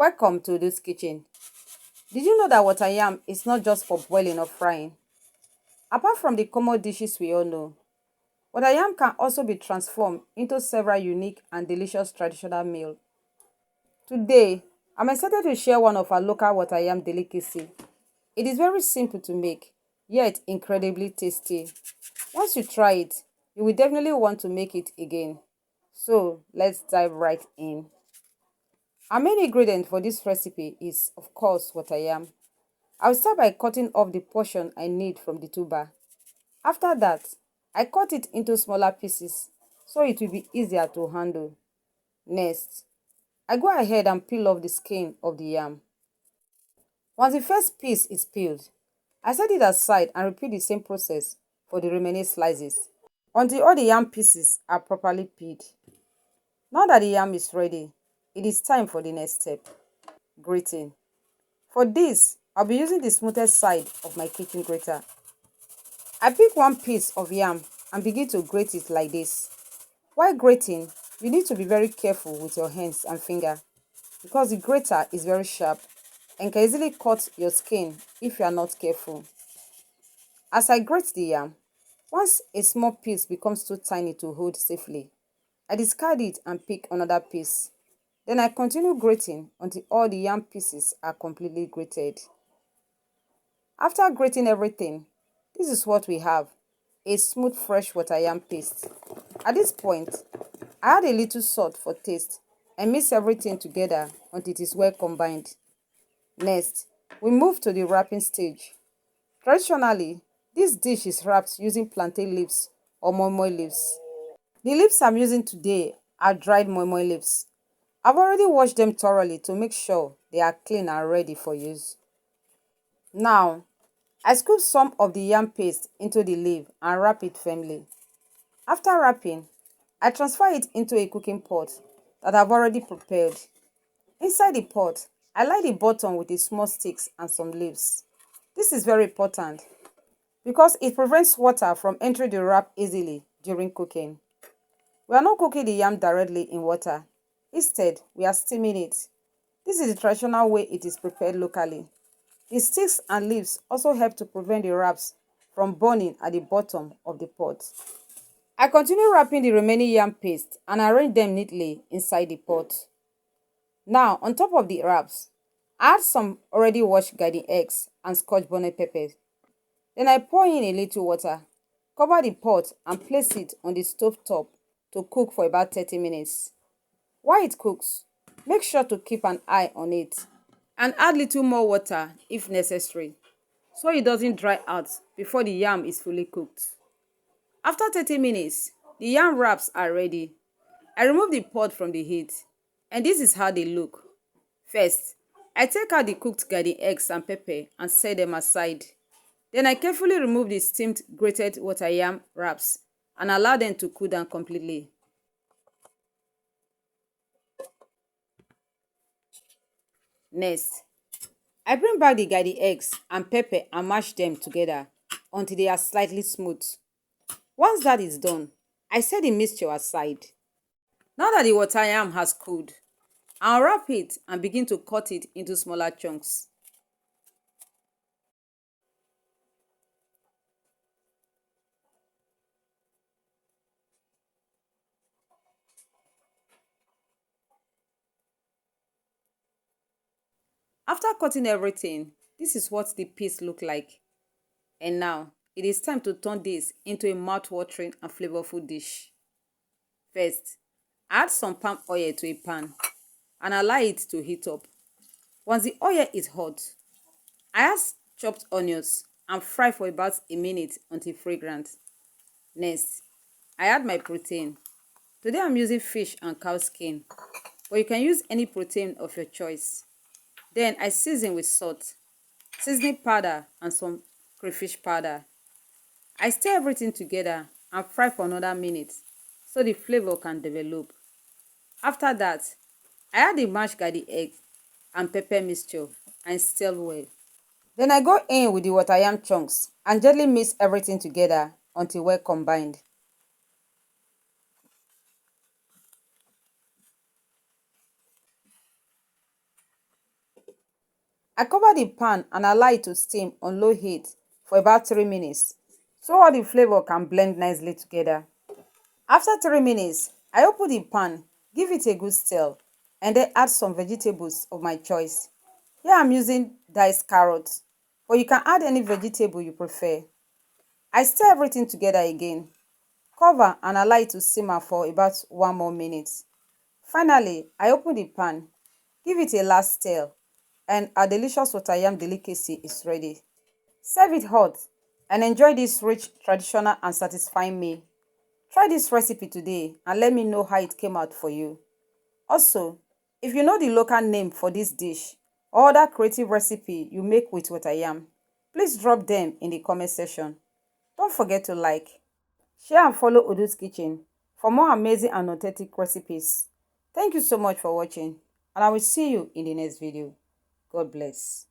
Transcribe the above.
Welcome to this kitchen. Did you know that water yam is not just for boiling or frying? Apart from the common dishes we all know, water yam can also be transformed into several unique and delicious traditional meals. Today, I'm excited to share one of our local water yam delicacy. It is very simple to make, yet incredibly tasty. Once you try it, you will definitely want to make it again. So let's dive right in. Our main ingredient for this recipe is, of course, water yam. I'll start by cutting off the portion I need from the tuber. After that, I cut it into smaller pieces so it will be easier to handle. Next, I go ahead and peel off the skin of the yam. Once the first piece is peeled, I set it aside and repeat the same process for the remaining slices until all the yam pieces are properly peeled. Now that the yam is ready, it is time for the next step, grating. For this, I'll be using the smoothest side of my kitchen grater. I pick one piece of yam and begin to grate it like this. While grating, you need to be very careful with your hands and finger because the grater is very sharp and can easily cut your skin if you are not careful. As I grate the yam, once a small piece becomes too tiny to hold safely, I discard it and pick another piece. Then I continue grating until all the yam pieces are completely grated. After grating everything, this is what we have, a smooth fresh water yam paste. At this point, I add a little salt for taste and mix everything together until it is well combined. Next, we move to the wrapping stage. Traditionally, this dish is wrapped using plantain leaves or moi-moi leaves. The leaves I'm using today are dried moi-moi leaves. I've already washed them thoroughly to make sure they are clean and ready for use. Now, I scoop some of the yam paste into the leaf and wrap it firmly. After wrapping, I transfer it into a cooking pot that I've already prepared. Inside the pot, I line the bottom with the small sticks and some leaves. This is very important because it prevents water from entering the wrap easily during cooking. We are not cooking the yam directly in water. Instead, we are steaming it. This is the traditional way it is prepared locally. The sticks and leaves also help to prevent the wraps from burning at the bottom of the pot. I continue wrapping the remaining yam paste and arrange them neatly inside the pot. Now, on top of the wraps, add some already washed garden eggs and scotch bonnet peppers. Then I pour in a little water, cover the pot and place it on the stove top to cook for about 30 minutes. While it cooks, make sure to keep an eye on it and add little more water if necessary so it doesn't dry out before the yam is fully cooked. After 30 minutes, the yam wraps are ready. I remove the pot from the heat and this is how they look. First, I take out the cooked garden eggs and pepper and set them aside. Then I carefully remove the steamed grated water yam wraps and allow them to cool down completely. Next, I bring back the garden eggs and pepper and mash them together until they are slightly smooth. Once that is done, I set the mixture aside. Now that the water yam has cooled, I'll wrap it and begin to cut it into smaller chunks. After cutting everything, this is what the piece look like. And now, it is time to turn this into a mouth-watering and flavorful dish. First, add some palm oil to a pan and allow it to heat up. Once the oil is hot, I add chopped onions and fry for about a minute until fragrant. Next, I add my protein. Today I'm using fish and cow skin, but you can use any protein of your choice. Then I season with salt, seasoning powder and some crayfish powder. I stir everything together and fry for another minute so the flavor can develop. After that, I add the mashed garlic egg and pepper mixture and stir well. Then I go in with the water yam chunks and gently mix everything together until well combined. I cover the pan and allow it to steam on low heat for about 3 minutes so all the flavor can blend nicely together. After 3 minutes, I open the pan, give it a good stir, and then add some vegetables of my choice. Here I'm using diced carrots, but you can add any vegetable you prefer. I stir everything together again, cover and allow it to simmer for about 1 more minute. Finally, I open the pan, give it a last stir, and our delicious water yam delicacy is ready. Serve it hot and enjoy this rich, traditional and satisfying meal. Try this recipe today and let me know how it came out for you. Also, if you know the local name for this dish or other creative recipe you make with water yam, please drop them in the comment section. Don't forget to like, share and follow Udus Kitchen for more amazing and authentic recipes. Thank you so much for watching and I will see you in the next video. God bless.